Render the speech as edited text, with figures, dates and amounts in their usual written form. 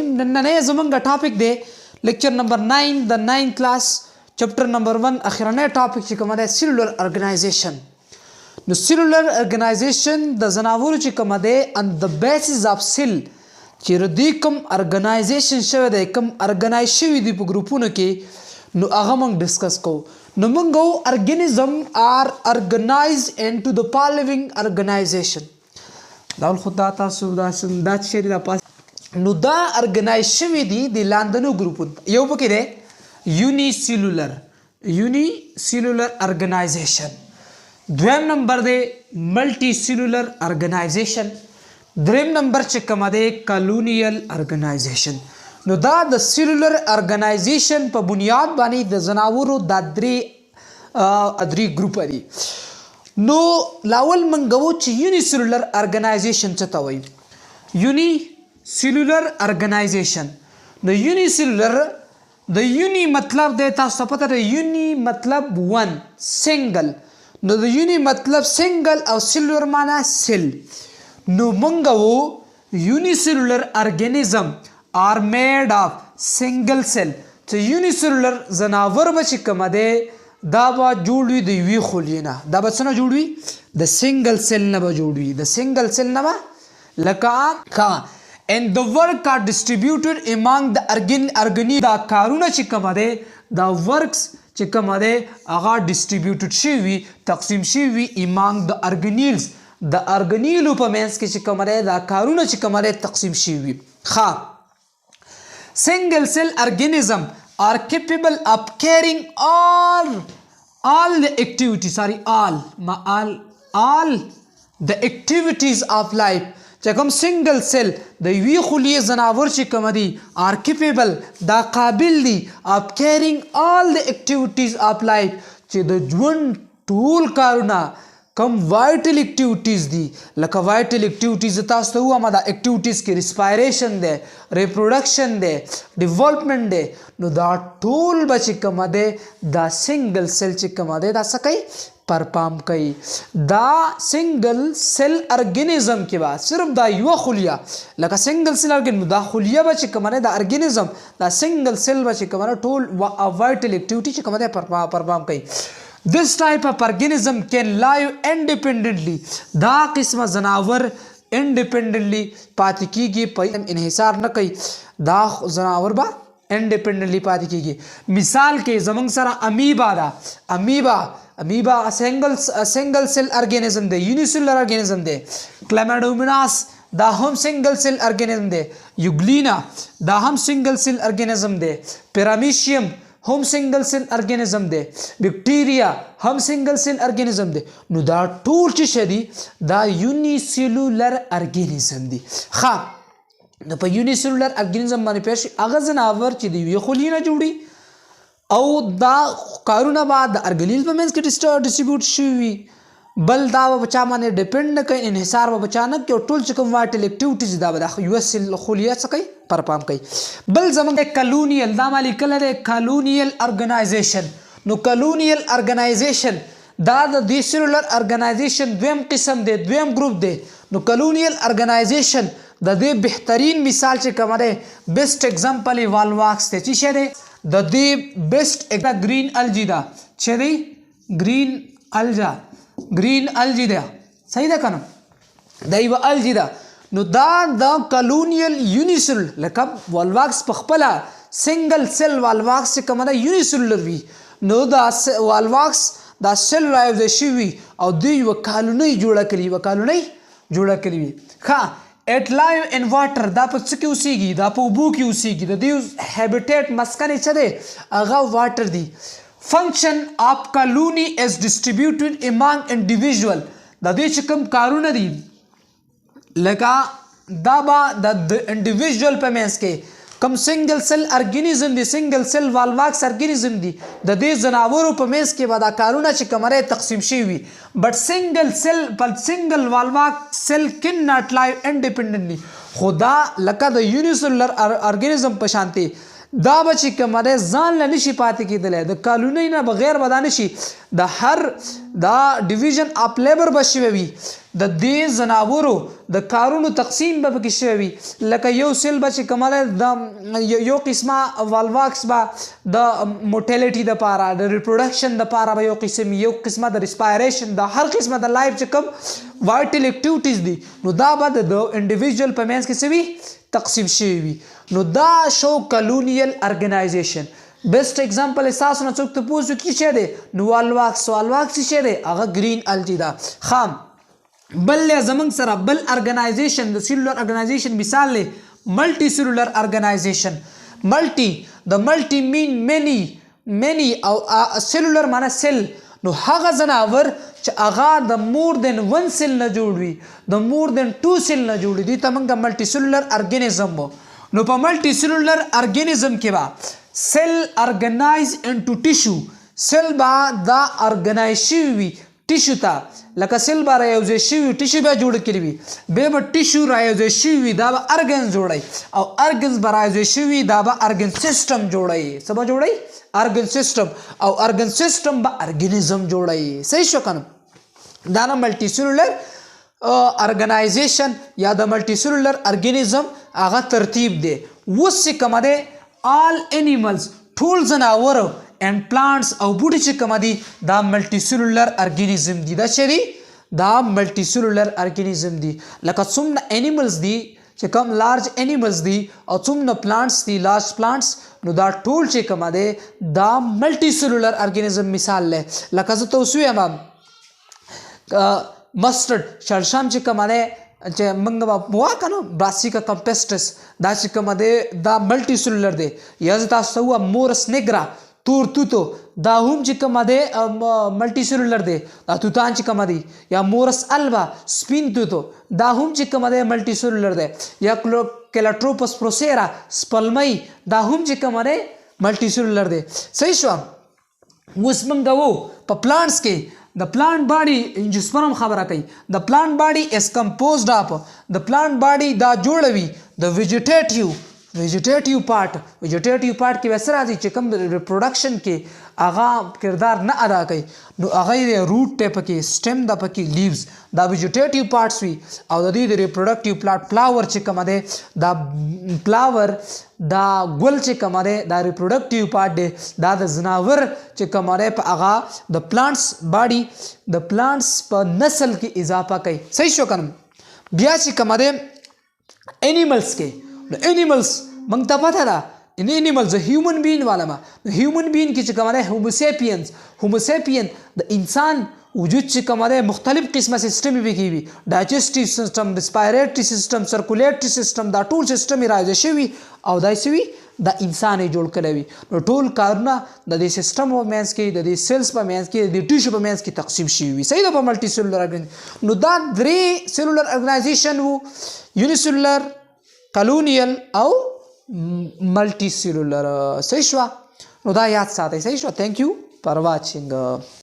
الرحیم نننې زمونږ ټاپک دی لیکچر نمبر 9 د 9 کلاس چپټر نمبر 1 اخرنی ټاپک چې کومه ده سیلولر ارګنایزیشن. نو سیلولر ارګنایزیشن د زناورو چې کومه ده ان د بیسز اف سیل چې ردی کوم ارګنایزیشن شوی دی کوم ارګنایز شوی دی په ګروپونو کې نو هغه موږ ډسکس کوو. نو موږ ارګانیزم آر ارګنایز انټو د فالوینګ ارګنایزیشن دا خدا تاسو دا چې دا پاس نو دا ارګنایز شوی دی د لاندنو ګروپونو یو پکې دی یونی سیلولر ارګنایزیشن. دویم نمبر دی ملټي سیلولر ارګنایزیشن. دریم نمبر چې کومه دی کالونیل ارګنایزیشن. نو دا د سیلولر ارګنایزیشن په بنیاد باندې د زناورو د درې ګروپ دي. نو لاول منګو چې یونی سیلولر ارګنایزیشن څه ته وایي. یونی سیلولر ارګنایزیشن نو یونی سیلولر د یونی مطلب دی تاسو ته پته ده یونی مطلب ون سنگل نو د یونی مطلب سنگل او سیلولر معنا سیل. نو منګو یونی سیلولر ارګانیزم are made of single cell. چې یونی سیلولر زناور به چې کومه دی دا به جوړ وي د یوې خلیې نه. دا به څه نه جوړ وي د سنګل سیل نه به جوړ وي د سنګل سیل نه به لکه and the work are distributed among the organelles. دا کارونه چې کومه دی دا ورکس چې کومه دی هغه ډسټریبیوټډ شوي تقسیم شوي among the organelles د ارګنیلو په منځ کې چې کومه دی دا کارونه چې کومه دی تقسیم شوي. Single cell organism are capable of carrying all the activities all the activities of life. چې کوم سنگل سیل د یوې خلیې زناور چې کوم دي are capable دا قابل دي of carrying all the activities of life چې د ژوند ټول کارونه کم وایټل اکټیویټیز دي لکه وایټل اکټیویټیز تاسو ته وایم دا اکټیویټیز کې ریسپایریشن دی ریپروډکشن دی ډیولپمنٹ دی نو دا ټول به چې کومه دی دا سنگل سیل چې کومه دی دا څه کوي پرفارم کوي. دا سنگل سیل ارګانیزم کې به صرف دا یوه خلیه لکه سنگل سیل ارګانیزم دا خلیه به چې کومه دی دا ارګانیزم دا سنگل سیل به چې کومه ټول وایټل اکټیویټي چې کومه دی پرفارم کوي. This type of organism can live independently. دا قسمه زناور independently پاتې کیږي په انحصار نه کوي دا زناور به independently پاتې کیږي. مثال کې زمونږ سره امیبا ده امیبا سنگل سیل ارګانیزم دی یونیسیلولر ارګانیزم دی. کلاماډوموناس دا هم سنگل سیل ارګانیزم دی. یوګلینا دا هم سنگل سیل ارګانیزم دی. پیرامیشیم هم سنگل سیل ارګانیزم دی. بیکټیریا هم سنگل سیل ارګانیزم دی. نو دا ټول چې شدي دا یونی سیلولر ارګانیزم دی. نو په یونی سیلولر ارګانیزم باندې پېښ هغه زناور چې د یوې خلیې نه جوړي او دا کارونه به د ارګانیل په منځ کې ډسټریبیوټ شوي بل دا به چا باندې ډیپینډ نه کوي انحصار به چا نه کوي ټول چې کوم وایټل اکټیویټیز دا به د یوه خلیه څه کوي پرفارم کوي. بل زموږ کالونیل دا ما لیکلی دی کالونیل ارګنایزیشن. نو کالونیل ارګنایزیشن دا د دې سیلولر ارګنایزیشن دویم قسم دی دویم ګروپ دی. نو کالونیل ارګنایزیشن د دې بهترین مثال چې کومه دی بیسټ اگزامپل یې والواکس دی. چې شی دی د دې بیسټ ګرین الجی ده چې دی ګرین الجی ده صحیح ده که نه دا یوه الجی ده. نو دا د کالونیل یونیسیلولر لکه والواکس په خپله سنگل سیل والواکس چې کومه ده یونیسیلولر وي نو دا والواکس دا سیل رایوځای شوي او دوی یوه کالونۍ جوړه کړي وي. ایټ لایو ان واټر دا په څه کې اوسیږي دا په اوبو کې اوسیږي د دې هیبیټیټ مسکن یې څه دی هغه واټر دی. فنکشن آف کالونی از ډسټریبیوټډ امانګ انډیویژول د دې چې کوم کارونه دي لکه دا به د انډیویژول په منځ کې کوم سنگل سیل ارګانیزم دی سنگل سیل والواکس ارګانیزم دی د دې زناورو په منځ کې به دا کارونه چې کومه تقسیم شوي بټ سنگل والواکس سیل کین ناٹ لایو انډیپینډنټلی. خو دا لکه د یونیسیلولر ارګانیزم په شانتي دا به چې کومه ځان له نشي پاتې کېدلی د کالونۍ نه بغیر به دا نشي د هر دا ډیویژن اف لیبر به شوی وي د دې زناورو د کارونو تقسیم به پکې شوی وي لکه یو سیل به چې کومه د یو قسمه والواکس به د موټیلیټي دپاره د ریپروډکشن دپاره به یو قسمه د ریسپایریشن د هر قسمه د لایف چې کوم وایټل اکټیویټیز دي نو دا به د انډیویژل په منځ کې څه وي تقسیم شوي وي نو دا شو کلونیل ارګنایزیشن بیسٹ ایگزامپل اساس نه څوک ته پوښتنه کی شه دی نو والواکس څه شه دی هغه گرین الټی دا خام بل زمنګ سره بل ارګنایزیشن د سیلولر ارګنایزیشن مثال له ملټي سیلولر ارګنایزیشن ملټي د ملټي مین مینی او سیلولر معنی سیل نو هغه زناور چې هغه د مور دین 1 سیل نه جوړ وي د مور دین 2 سیل نه جوړ دي ته موږ ملټي سیلولر ارګانیزم نو په ملټي سیلولر ارګانیزم کې با cell organize into tissue cell با دا organize شوی وي ټیشو ته لکه سیل به رایوځای شوي ټیشو به جوړ کړي وي بیا به ټیشو رایوځای شوي وي دا به ارګنز جوړوي او ارګنز به رایوځای شوي دا به ارګن سیسټم جوړوي څه به جوړوي ارګن سیسټم او ارګن سیسټم به ارګنیزم جوړوي صحیح شو کنه دا نه ملټي سیلولر ارګنایزیشن یا د ملټي سیلولر ارګنیزم هغه ترتیب دی اوس چې کومه دی all animals ټول زناور and plants او بوټي چې کوم دي دا ملټي سیلولر ارګانیزم دي دا چری دا ملټي سیلولر ارګانیزم دي لکه څومره انیملز دي چې کوم لارج انیملز دي او څومره پلانټس دي لارج پلانټس نو دا ټول چې کوم دي دا ملټي سیلولر ارګانیزم مثال له لکه زه تاسو یم مسترډ شړشم چې کوم دی چې موږ به کنه براسیکا کمپیسټس دا چې کومه دی دا ملټي سیلولر دی یا زه تاسو ته مورس نیګرا تور توتو دا هم چې کومه دی ملټي سیلولر دی دا توتان چې کومه دی یا مورس البا سپین توتو دا هم چې کومه دی ملټي سیلولر دی یا کیلاټروپس پروسیرا سپلمۍ دا هم چې کومه دی ملټي سیلولر دی صحیح شو اوس موږ وو په پلانټس کې the plant body انجسپرم خبره کوي the plant body is composed of the plant body دا جوړوي the vegetative part کې وسره راځي چې کوم ریپروډکشن کې هغه کردار نه ادا کوي نو هغه روټ ټیپ کې سټم د پکې لیوز دا ویجیټیټیو پارټس وي او د دې د ریپروډکټیو پلانټ فلاور چې کوم دی دا فلاور دا ګل چې کوم دی دا ریپروډکټیو پارټ دی دا د زناور چې کوم دی په هغه د پلانټس باډي د پلانټس په نسل کې اضافه کوي صحیح شو کنه بیا چې کوم دی انیملز کې انیملز موږ ته پته ده ان انیملز هیومن بین والا ما هیومن بین کې چې کوم دی هوموسیپین د انسان وجود چې کوم دی مختلف قسمه سیستم به کیوي ډایجسټیو سیستم ریسپایریټری سیستم سرکولیټری سیستم دا ټول سیستم راځي شوی او دا شوی د انسان جوړ کړی وي نو ټول کارونه د دې سیستم په منځ کې د دې سیلز په منځ کې د ټیشو په منځ کې تقسیم شوی وي صحیح ده په ملټي سیلولر ارګانیزم نو دا درې سیلولر ارګنایزیشن وو یونیسیلولر کلونیل او ملټي سیلولر صحیح شو نو دا یاد ساتئ صحیح شو تھینک یو فار واچینګ